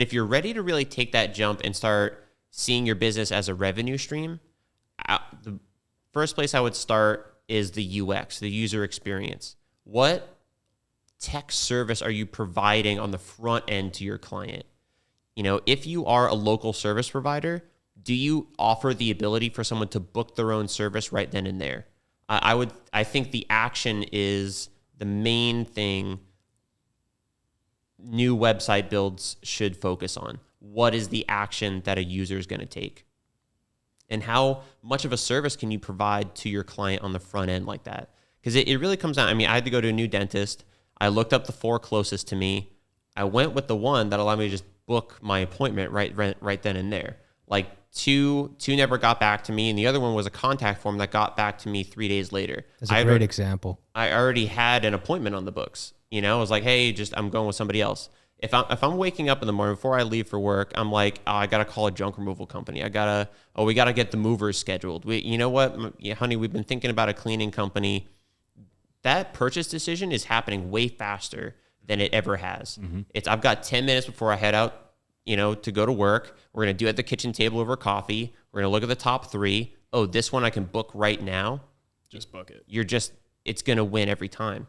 if you're ready to really take that jump and start seeing your business as a revenue stream, the first place I would start is the UX, the user experience. What tech service are you providing on the front end to your client? If you are a local service provider, do you offer the ability for someone to book their own service right then and there? I think the action is the main thing new website builds should focus on. What is the action that a user is going to take? And how much of a service can you provide to your client on the front end like that? Because it really comes down. I had to go to a new dentist. I looked up the 4 closest to me. I went with the one that allowed me to just book my appointment right then and there. Like two never got back to me, and the other one was a contact form that got back to me 3 days later. That's a great example. I already had an appointment on the books. I was like, hey, I'm going with somebody else. If I'm waking up in the morning before I leave for work, I'm like, I gotta call a junk removal company. We gotta get the movers scheduled. You know what, honey, we've been thinking about a cleaning company. That purchase decision is happening way faster than it ever has. Mm-hmm. I've got 10 minutes before I head out, to go to work. We're going to do it at the kitchen table over coffee. We're going to look at the top 3. Oh, this one I can book right now. Just book it. It's going to win every time.